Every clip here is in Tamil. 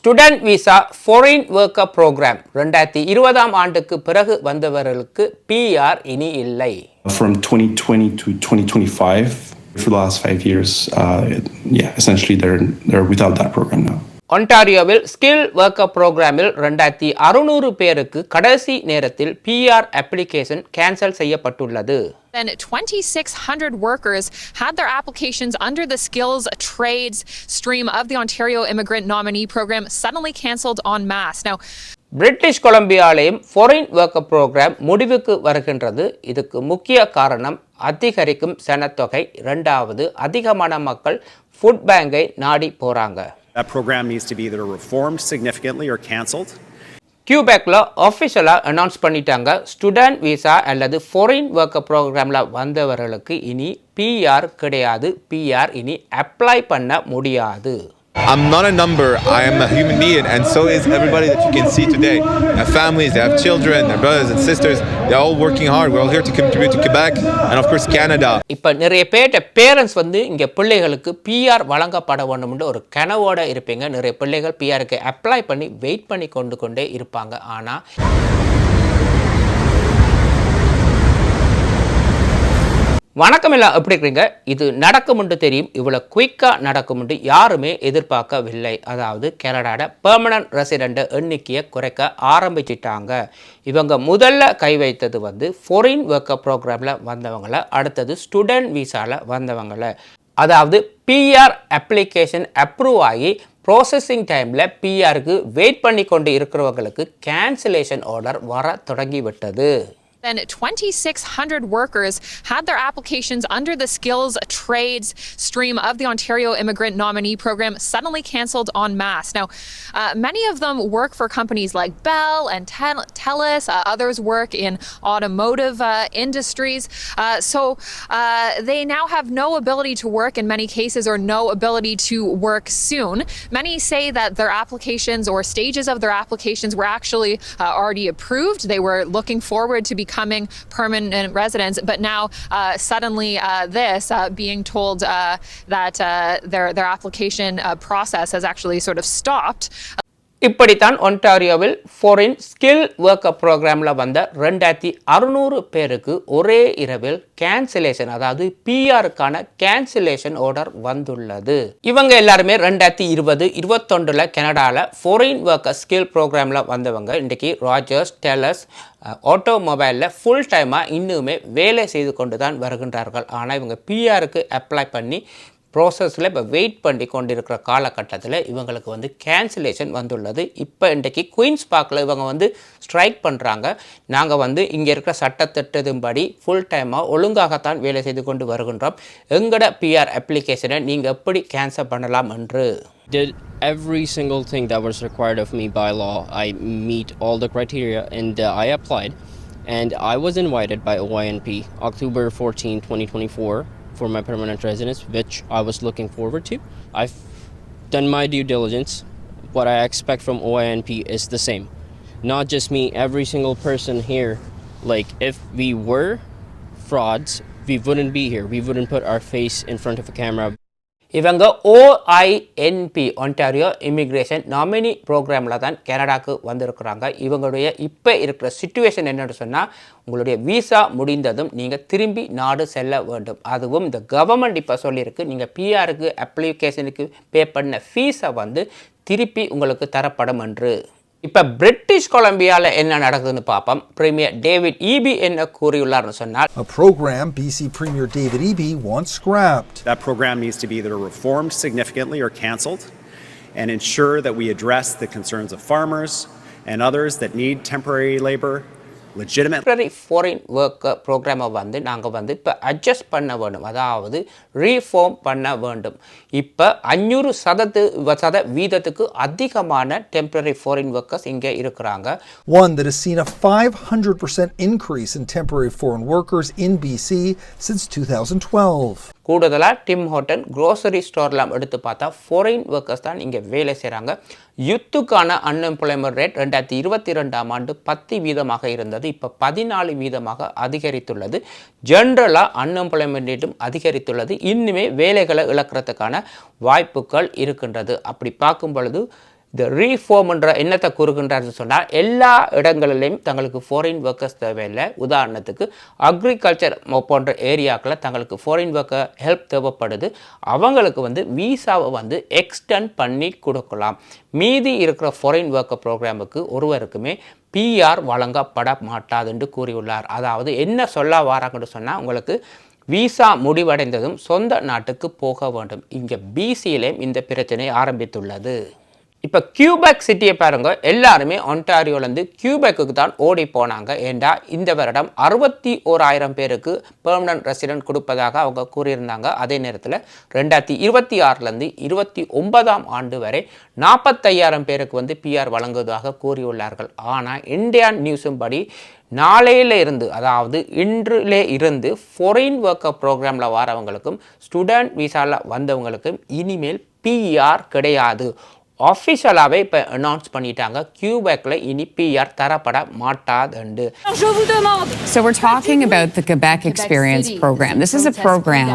Student visa foreign worker program 2020 ஆண்டுக்கு பிறகு வந்தவர்களுக்கு PR இனி இல்லை. From 2020 to 2025, for the last 5 years, essentially they're without that program now. ஒன்டாரியோவில் ஸ்கில் ஒர்க்கர் ப்ரோக்ராமில் 2600 பேருக்கு கடைசி நேரத்தில் PR அப்ளிகேஷன் கேன்சல் செய்யப்பட்டுள்ளது. Then 2,600 workers had their applications under the skills trades stream of the Ontario Immigrant Nominee Program suddenly cancelled en masse. Now, British கொலம்பியாலையும் ஃபாரின் ஒர்க்கர் ப்ரோக்ராம் முடிவுக்கு வருகின்றது. இதுக்கு முக்கிய காரணம் அதிகரிக்கும் சனத்தொகை, இரண்டாவது அதிகமான மக்கள் ஃபுட் பேங்கை நாடி போறாங்க. That program needs to be either reformed significantly or cancelled. கியூபெக்ல ஆஃபிஷியலாக அனௌன்ஸ் பண்ணிட்டாங்க, ஸ்டூடெண்ட் விசா அல்லது ஃபாரின் ஒர்க்கர் ப்ரோக்ராமில் வந்தவர்களுக்கு இனி PR கிடையாது, PR இனி அப்ளை பண்ண முடியாது. I'm not a number, I am a human being, and so is everybody that you can see today. They have families, they have children, their brothers and sisters, they're all working hard. We're all here to contribute to Quebec and of course Canada. இப்போ நிறைய பேரண்ட்ஸ் இங்கே பிள்ளைகளுக்கு PR வழங்கப்பட வேண்டும்னு ஒரு கனவோட இருப்பீங்க. நிறைய பிள்ளைகள் PRக்கு அப்ளை பண்ணி வெயிட் பண்ணி கொண்டே இருப்பாங்க. ஆனால் வணக்கம், எல்லாம் எப்படி இருக்கிறீங்க? இது நடக்கும்னு தெரியும், இவ்வளோ குயிக்காக நடக்கும்னு யாருமே எதிர்பார்க்கவில்லை. அதாவது கனடாட பெர்மனன்ட் ரெசிடென்ட் எண்ணிக்கையை குறைக்க ஆரம்பிச்சிட்டாங்க. இவங்க முதல்ல கை வைத்தது ஃபாரின் ஒர்க்கர் ப்ரோக்ராமில் வந்தவங்கள, அடுத்தது ஸ்டூடெண்ட் விசாவில் வந்தவங்கள. அதாவது PR அப்ளிகேஷன் அப்ரூவ் ஆகி ப்ராசஸிங் டைமில் PRக்கு வெயிட் பண்ணி கொண்டு இருக்கிறவங்களுக்கு கேன்சலேஷன் ஆர்டர் வர தொடங்கிவிட்டது. Then 2,600 workers had their applications under the skills trades stream of the Ontario Immigrant Nominee Program suddenly cancelled en masse. Now, many of them work for companies like Bell and TELUS. Others work in automotive industries. So they now have no ability to work in many cases, or no ability to work soon. Many say that their applications or stages of their applications were actually already approved. They were looking forward to becoming permanent residents, but now suddenly this being told that their application process has actually sort of stopped. இப்படித்தான் ஒன்டாரியோவில் ஃபாரின் ஸ்கில் ஒர்க்கர் ப்ரோக்ராமில் வந்த 2600 பேருக்கு ஒரே இரவில் கேன்சலேஷன், அதாவது PRக்கான கேன்சலேஷன் ஆர்டர் வந்துள்ளது. இவங்க எல்லாருமே 2020-21 கனடாவில் ஃபாரின் ஒர்க்கர் ஸ்கில் ப்ரோக்ராமில் வந்தவங்க. இன்றைக்கி ராஜர்ஸ், டெலஸ், ஆட்டோமொபைலில் ஃபுல் டைமாக இன்னுமே வேலை செய்து கொண்டு தான் வருகின்றார்கள். ஆனால் இவங்க PRக்கு அப்ளை பண்ணி ப்ராசஸில் இப்போ வெயிட் பண்ணி கொண்டிருக்கிற காலகட்டத்தில் இவங்களுக்கு கேன்சலேஷன் வந்துள்ளது. இப்போ இன்றைக்கி குயின்ஸ் பார்க்கில் இவங்க ஸ்ட்ரைக் பண்ணுறாங்க. நாங்கள் இங்கே இருக்கிற சட்டத்திட்டத்தின்படி ஃபுல் டைமாக ஒழுங்காகத்தான் வேலை செய்து கொண்டு வருகின்றோம், எங்களோட PR அப்ளிகேஷனை நீங்கள் எப்படி கேன்சல் பண்ணலாம் என்று. Did every single thing that was required of me by law. I meet all the criteria and I applied, and I was invited by OINP October 14, 2024 for my permanent residence, which I was looking forward to. I've done my due diligence. What I expect from OINP is the same. Not just me, every single person here. Like, if we were frauds, we wouldn't be here. We wouldn't put our face in front of a camera. இவங்க OINP ஒன்டாரியோ இமிக்ரேஷன் நாமினி ப்ரோக்ராமில் தான் கனடாவுக்கு வந்திருக்கிறாங்க. இவங்களுடைய இப்போ இருக்கிற சிச்சுவேஷன் என்னென்னு சொன்னால், உங்களுடைய விசா முடிந்ததும் நீங்கள் திரும்பி நாடு செல்ல வேண்டும். அதுவும் இந்த கவர்மெண்ட் இப்போ சொல்லியிருக்கு, நீங்கள் PRக்கு அப்ளிகேஷனுக்கு பே பண்ண ஃபீஸை திருப்பி உங்களுக்கு தரப்படும் என்று. இப்போ பிரிட்டிஷ் கொலம்பியாவில் என்ன நடக்குதுன்னு பார்ப்போம். பிரீமியர் டேவிட் ஈபி என்ன கூறியுள்ளார்னு சொன்னால், a program BC Premier David Eby wants scrapped. That program needs to be either reformed significantly or cancelled, and ensure that we address the concerns of farmers and others that need temporary labor. Temporary foreign worker ப்ரோக்ராமை நாங்கள் இப்போ அட்ஜஸ்ட் பண்ண வேண்டும், அதாவது ரீஃபார்ம் பண்ண வேண்டும். இப்போ 500% அதிகமான டெம்பரரி ஃபாரின் ஒர்க்கர்ஸ் இங்கே இருக்கிறாங்க. One that has seen a 500% increase in temporary foreign workers in BC since 2012. கூடுதலாக டிம் ஹோட்டன் க்ரோசரி ஸ்டோர்லாம் எடுத்து பார்த்தா ஃபாரின் ஒர்க்கர்ஸ் தான் இங்கே வேலை செய்கிறாங்க. யுத்துக்கான அன்எம்ப்ளாய்மெண்ட் ரேட் 2022 ஆண்டு 10% இருந்தது, இப்போ 14% அதிகரித்துள்ளது. ஜென்ரலாக அன்எம்ப்ளாய்மெண்ட் ரேட்டும் அதிகரித்துள்ளது. இன்னுமே வேலைகளை இழக்கிறதுக்கான வாய்ப்புகள் இருக்கின்றது. அப்படி பார்க்கும் பொழுது இந்த ரீஃபார்ம்ன்ற என்னத்தை கூறுகின்றார்னு சொன்னால் எல்லா இடங்களிலையும் தங்களுக்கு ஃபாரின் ஒர்க்கர்ஸ் தேவையில்லை. உதாரணத்துக்கு அக்ரிகல்ச்சர் போன்ற ஏரியாக்களில் தங்களுக்கு ஃபாரின் ஒர்க்கர் ஹெல்ப் தேவைப்படுது. அவங்களுக்கு வந்து வீசாவை வந்து எக்ஸ்டெண்ட் பண்ணி கொடுக்கலாம். மீதி இருக்கிற ஃபாரின் ஒர்க்கர் ப்ரோக்ராமுக்கு ஒருவருக்குமே பிஆர் வழங்கப்பட மாட்டாது என்று கூறியுள்ளார். அதாவது என்ன சொல்ல வராங்கன்னு சொன்னால் உங்களுக்கு வீசா முடிவடைந்ததும் சொந்த நாட்டுக்கு போக வேண்டும். இங்கே பிசியிலேயும் இந்த பிரச்சனை ஆரம்பித்துள்ளது. இப்போ கியூபெக் சிட்டியை பாருங்க, எல்லாருமே ஒன்டாரியோலேருந்து கியூபெக்கு தான் ஓடி போனாங்க. ஏண்டா இந்த வருடம் 61,000 பேருக்கு பெர்மனன்ட் ரெசிடென்ட் கொடுப்பதாக அவங்க கூறியிருந்தாங்க. அதே நேரத்தில் 2026லேருந்து 29ஆம் ஆண்டு வரை 45,000 பேருக்கு வந்து பிஆர் வழங்குவதாக கூறியுள்ளார்கள். ஆனால் இந்தியன் நியூஸும் படி நாளையில இருந்து, அதாவது இன்றிலே இருந்து ஃபாரின் ஒர்க்கர் ப்ரோக்ராமில் வரவங்களுக்கும் ஸ்டூடெண்ட் விசாவில் வந்தவங்களுக்கும் இனிமேல் பிஆர் கிடையாது. ஆஃபிஷியலாகவே இப்போ அனௌன்ஸ் பண்ணிட்டாங்க, கியூபெக்கில் இனி பிஆர் தரப்பட மாட்டாதுண்டு. So we're talking about the Quebec Experience Program. This is a program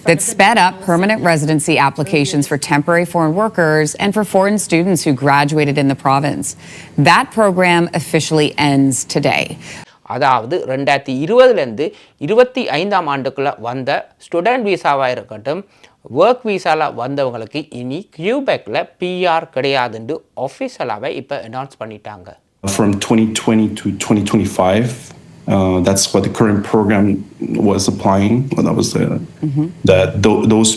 that sped up permanent residency applications for temporary foreign workers and for foreign students who graduated in the province. That program officially ends today. அதாவது 2020லேருந்து 25ஆம் ஆண்டுக்குள்ளே வந்த ஸ்டூடெண்ட் விசாவாக இருக்கட்டும், ஒர்க் விசாவில் வந்தவங்களுக்கு இனி கியூபெக்கில் பிஆர் கிடையாதுன்னு ஆஃபீஷியலாகவே இப்போ அனௌன்ஸ் பண்ணிட்டாங்க. From 2020 to 2025, that's what the current program was applying. Well, that was those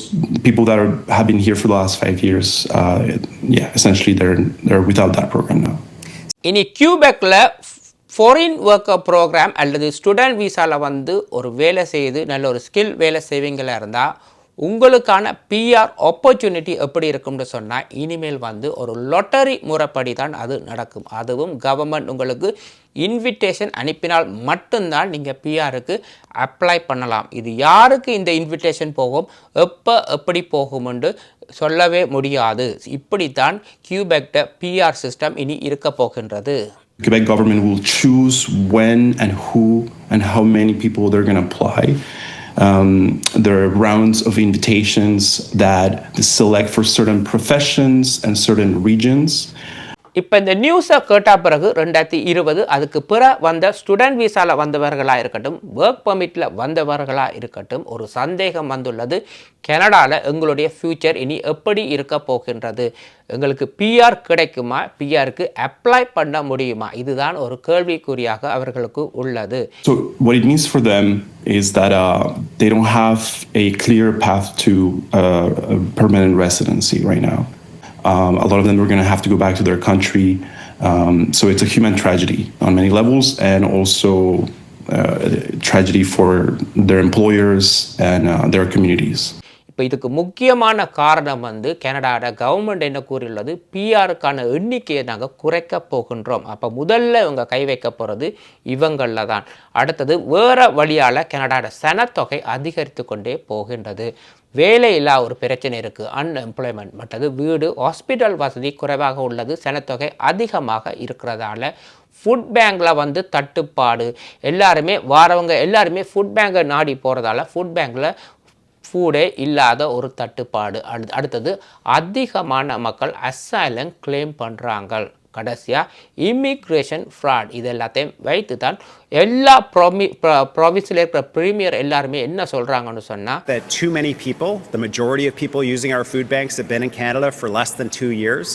people that have been here for the last 5 years. Essentially they're without that program now. இனி கியூபெக்கில் ஃபாரின் ஒர்க்கர் ப்ரோக்ராம் அல்லது ஸ்டூடெண்ட் விசாவில் வந்து ஒரு வேலை செய்து நல்ல ஒரு ஸ்கில் வேலை செய்வீங்களா இருந்தால் உங்களுக்கான பிஆர் ஆப்பர்ச்சுனிட்டி எப்படி இருக்கும்னு சொன்னால் இனிமேல் வந்து ஒரு லொட்டரி முறைப்படி தான் அது நடக்கும். அதுவும் கவர்மெண்ட் உங்களுக்கு இன்விடேஷன் அனுப்பினால் மட்டும்தான் நீங்கள் பிஆருக்கு அப்ளை பண்ணலாம். இது யாருக்கு இந்த இன்விடேஷன் போகும், எப்படி போகும்னு சொல்லவே முடியாது. இப்படித்தான் கியூபெக்ட பிஆர் சிஸ்டம் இனி இருக்க போகின்றது. Quebec government will choose when and who and how many people they're going to apply. There are rounds of invitations that select for certain professions and certain regions. இப்போ இந்த நியூஸை கேட்ட பிறகு 2020 அதுக்கு பிற வந்த ஸ்டூடெண்ட் விசாவில் வந்தவர்களாக இருக்கட்டும், ஒர்க் பர்மிட்டில் வந்தவர்களாக இருக்கட்டும், ஒரு சந்தேகம் வந்துள்ளது. கனடாவில் எங்களுடைய ஃபியூச்சர் இனி எப்படி இருக்க போகின்றது, எங்களுக்கு பிஆர் கிடைக்குமா, பிஆருக்கு அப்ளை பண்ண முடியுமா, இதுதான் ஒரு கேள்விக்குறியாக அவர்களுக்கு உள்ளது. So what it means for them is that they don't have a clear path to permanent residency right now. A lot of them are going to have to go back to their country. So it's a human tragedy on many levels, and also tragedy for their employers and their communities. இப்போ இதுக்கு முக்கியமான காரணம் வந்து கனடாவோட கவர்மெண்ட் என்ன கூறியுள்ளது, பிஆருக்கான எண்ணிக்கையை நாங்கள் குறைக்க போகின்றோம். அப்போ முதல்ல இவங்க கை வைக்க போகிறது இவங்களில் தான். அடுத்தது வேறு வழியால் கனடாவோட சனத்தொகை அதிகரித்து கொண்டே போகின்றது. வேலையில்லா ஒரு பிரச்சனை இருக்குது, அன்எம்ப்ளாய்மெண்ட். மற்றது வீடு ஹாஸ்பிட்டல் வசதி குறைவாக உள்ளது, சனத்தொகை அதிகமாக இருக்கிறதால ஃபுட் பேங்கில் வந்து தட்டுப்பாடு. எல்லாருமே வாரவங்க எல்லாருமே ஃபுட் பேங்கை நாடி போகிறதால ஃபுட் பேங்கில் ஃபுடே இல்லாத ஒரு தட்டுப்பாடு. அடுத்தது அதிகமான மக்கள் அசைலம் கிளைம் பண்ணுறாங்க. கடைசியாக இமிக்ரேஷன் ஃப்ராட். இது எல்லாத்தையும் வைத்து தான் எல்லா ப்ராவின்ஸில் இருக்கிற பிரீமியர் எல்லாருமே என்ன சொல்கிறாங்கன்னு சொன்னால், that too many people, the majority of people using our food banks have been in Canada for less than 2 years,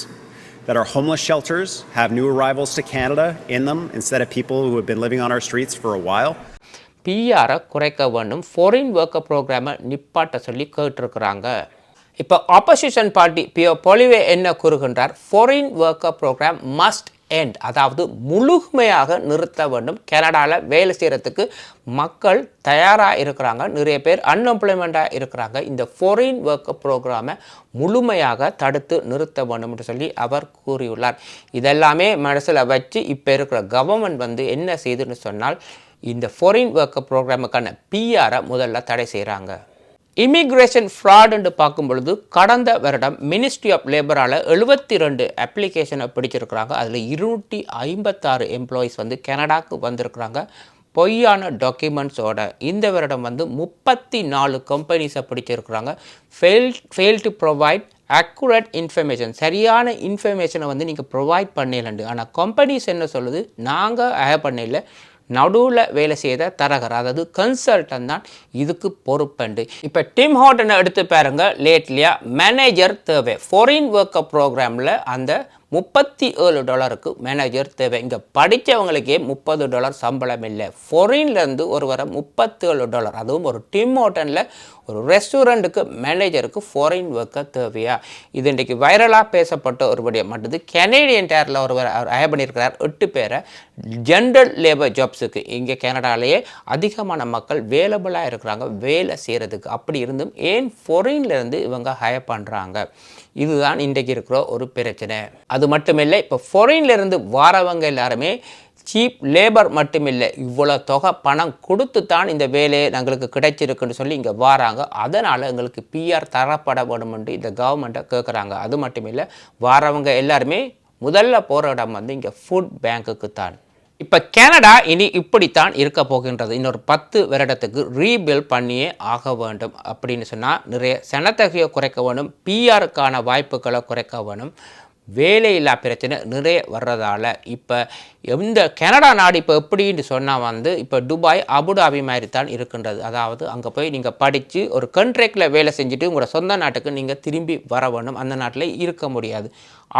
that our homeless shelters have new arrivals to Canada in them instead of people who have been living on our streets for a while. பிஆரை குறைக்க வேண்டும், ஃபாரின் ஒர்க்கர் ப்ரோக்ராமை நிப்பாட்ட சொல்லி கேட்டிருக்கிறாங்க. இப்போ ஆப்போசிஷன் பார்ட்டி பியோ பொலிவே என்ன கூறுகின்றார், foreign worker program must end, அதாவது முழுமையாக நிறுத்த வேண்டும். கனடாவில் வேலை செய்கிறதுக்கு மக்கள் தயாராக இருக்கிறாங்க, நிறைய பேர் அன்எம்ப்ளாய்மெண்ட்டாக இருக்கிறாங்க. இந்த ஃபாரின் ஒர்க்கர் ப்ரோக்ராமை முழுமையாக தடுத்து நிறுத்த வேண்டும் என்று சொல்லி அவர் கூறியுள்ளார். இதெல்லாமே மனசில் வச்சு இப்போ இருக்கிற கவர்மெண்ட் வந்து என்ன செய்துன்னு சொன்னால், இந்த ஃபாரின் ஒர்க்கர் ப்ரோக்ராமுக்கான பிஆரை முதல்ல தடை செய்கிறாங்க. இமிக்ரேஷன் ஃப்ராடுன்னு பார்க்கும் பொழுது கடந்த வருடம் மினிஸ்ட்ரி ஆஃப் லேபரால் 72 அப்ளிகேஷனை பிடிச்சிருக்கிறாங்க. அதில் 256 எம்ப்ளாயீஸ் வந்து கனடாவுக்கு வந்திருக்கிறாங்க பொய்யான டாக்குமெண்ட்ஸோட. இந்த வருடம் வந்து 34 கம்பெனிஸை பிடிச்சிருக்கிறாங்க fail to provide accurate information சரியான இன்ஃபர்மேஷனை வந்து நீங்கள் ப்ரொவைட் பண்ணலண்டு. ஆனால் கம்பெனிஸ் என்ன சொல்லுது, நாங்கள் ஹையர் பண்ணல, நடுவில் வேலை செய்த தரகர் அதாவது கன்சல்டன் தான் இதுக்கு பொறுப்புண்டு. இப்போ டிம் ஹார்டனை எடுத்து பாருங்க. லேட்லியா மேனேஜர் தேவை. ஃபாரின் ஒர்க்கர் ப்ரோக்ராமில் அந்த $37 மேனேஜர் தேவை. இங்கே படித்தவங்களுக்கே $30 சம்பளம் இல்லை. ஃபாரின்லேருந்து ஒரு வர $37, அதுவும் ஒரு டிம் ஹார்டனில் ஒரு ரெஸ்டாரண்ட்டுக்கு மேனேஜருக்கு ஃபாரின் ஒர்க்கர் தேவையா? இது இன்றைக்கு வைரலாக பேசப்பட்ட ஒரு விடயம் மட்டும். கனேடியன் டேரில் ஒருவர் அவர் ஹயர் பண்ணியிருக்கிறார் 8 பேரை ஜென்ரல் லேபர் ஜாப்ஸுக்கு. இங்கே கனடாலேயே அதிகமான மக்கள் வேலபிளாக இருக்கிறாங்க வேலை செய்கிறதுக்கு. அப்படி இருந்தும் ஏன் ஃபாரின்லேருந்து இவங்க ஹயர் பண்ணுறாங்க? இதுதான் இன்றைக்கு இருக்கிற ஒரு பிரச்சனை. அது மட்டுமில்லை, இப்போ ஃபாரின்லேருந்து வாரவங்க எல்லாருமே சீப் லேபர் மட்டுமில்லை, இவ்வளோ தொகை பணம் கொடுத்து தான் இந்த வேலையை எங்களுக்கு கிடைச்சிருக்குன்னு சொல்லி இங்கே வராங்க. அதனால் எங்களுக்கு பிஆர் தரப்பட வேணுமென்று இந்த கவர்மெண்ட்டை கேட்குறாங்க. அது மட்டுமில்லை, வாரவங்க எல்லாருமே முதல்ல போகிற இடம் வந்து இங்கே ஃபுட் பேங்க்குக்கு தான். இப்போ கனடா இனி இப்படித்தான் இருக்க போகின்றது. இன்னொரு 10 வருடத்துக்கு ரீபில்ட் பண்ணியே ஆக வேண்டும். அப்படின்னு சொன்னால் நிறைய சனத்தொகையை குறைக்க வேணும், பிஆருக்கான வாய்ப்புகளை குறைக்க வேணும், வேலையில்லா பிரச்சனை நிறைய வர்றதால இப்போ இந்த கனடா நாடு இப்போ எப்படின்னு சொன்னால் வந்து இப்போ துபாய் அபுதாபி மாதிரி தான் இருக்கின்றது. அதாவது அங்கே போய் நீங்கள் படித்து ஒரு கண்ட்ராக்டில் வேலை செஞ்சுட்டு உங்களோட சொந்த நாட்டுக்கு நீங்கள் திரும்பி வர வேணும், அந்த நாட்டில் இருக்க முடியாது.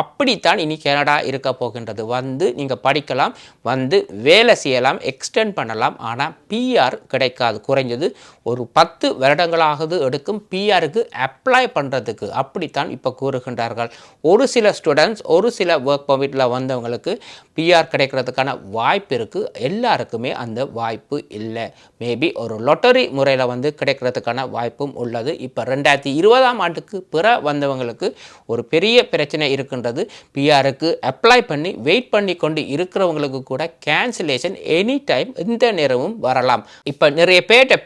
அப்படித்தான் இனி கனடா இருக்க போகின்றது. வந்து நீங்கள் படிக்கலாம், வந்து வேலை செய்யலாம், எக்ஸ்டெண்ட் பண்ணலாம், ஆனால் பிஆர் கிடைக்காது. குறைஞ்சது ஒரு 10 வருடங்களாவது எடுக்கும் பிஆருக்கு அப்ளை பண்ணுறதுக்கு. அப்படித்தான் இப்போ கூறுகின்றார்கள். ஒரு சில ஸ்டூடெண்ட்ஸ், ஒரு சில ஒர்க் பர்மிட்டில் வந்தவங்களுக்கு பிஆர் கிடைக்கிறதுக்கான வாய்ப்பு இருக்குது. எல்லாருக்குமே அந்த வாய்ப்பு இல்லை. மேபி ஒரு லொட்டரி முறையில் வந்து கிடைக்கிறதுக்கான வாய்ப்பும் உள்ளது. இப்போ 2020ஆம் ஆண்டுக்கு பிற வந்தவங்களுக்கு ஒரு பெரிய பிரச்சனை இருக்கின்றது. பிஆருக்கு அப்ளை பண்ணி வெயிட் பண்ணி கொண்டு இருக்கிறவங்களுக்கு கூட கேன்சலேஷன் எனி டைம் எந்த நேரமும் வரலாம். இப்போ நிறைய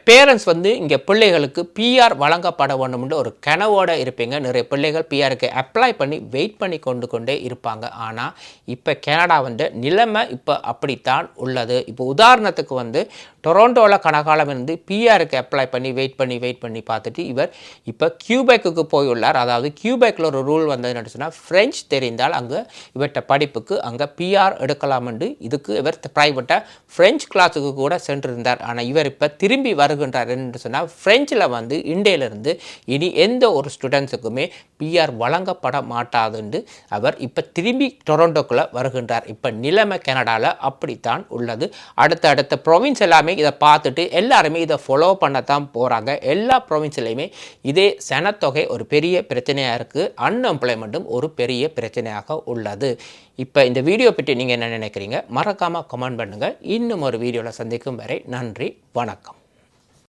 பேரண்ட்ஸ் வந்து இங்கே பிள்ளைகளுக்கு பிஆர் வழங்கப்பட வேண்டும்னு ஒரு கனவோடு இருப்பீங்க. நிறைய பிள்ளைகள் பிஆருக்கு அப்ளை பண்ணி வெயிட் பண்ணி கொண்டே இருப்பாங்க. ஆனால் இப்போ கனடா வந்து நிலைமை இப்போ அப்படித்தான் உள்ளது. இப்போ உதாரணத்துக்கு வந்து டொரண்டோவில் கனகாலம் இருந்து பிஆருக்கு அப்ளை பண்ணி வெயிட் பண்ணி பார்த்துட்டு இவர் இப்போ கியூபெக்கு போயுள்ளார். அதாவது கியூபெக்கில் ஒரு ரூல் வந்ததுன்னு சொன்னால் ஃப்ரெஞ்ச் தெரிந்தால் அங்கே இவர்கிட்ட படிப்புக்கு அங்கே பிஆர் எடுக்கலாம் என்று இதுக்கு இவர் ப்ரைவேட்டாக ஃப்ரெஞ்ச் கிளாஸுக்கு கூட சென்றிருந்தார். ஆனால் இவர் இப்போ திரும்பி வருகின்றார் என்று சொன்னால் ஃப்ரெஞ்சில் வந்து இந்தியிலிருந்து இனி எந்த ஒரு ஸ்டூடெண்ட்ஸுக்குமே பிஆர் வழங்கப்பட மாட்டாதுன்னு அவர் இப்போ திரும்பி டொரண்டோக்குள்ளே வருகின்றார். இப்போ நிலைமை கனடாவில் அப்படித்தான் உள்ளது. அடுத்த ப்ரொவின்ஸ் எல்லாமே இதை பார்த்துட்டு எல்லாருமே இதை ஃபாலோ பண்ணத்தான் போகிறாங்க. எல்லா ப்ரொவின்ஸ்லையுமே இதே சனத்தொகை ஒரு பெரிய பிரச்சனையாக இருக்குது. அன்எம்ப்ளாய்மெண்ட்டும் ஒரு பெரிய பிரச்சனையாக உள்ளது. இப்போ இந்த வீடியோ பற்றி நீங்கள் என்ன நினைக்கிறீங்க? மறக்காமல் கமெண்ட் பண்ணுங்கள். இன்னும் ஒரு வீடியோவில் சந்திக்கும் வரை நன்றி, வணக்கம்.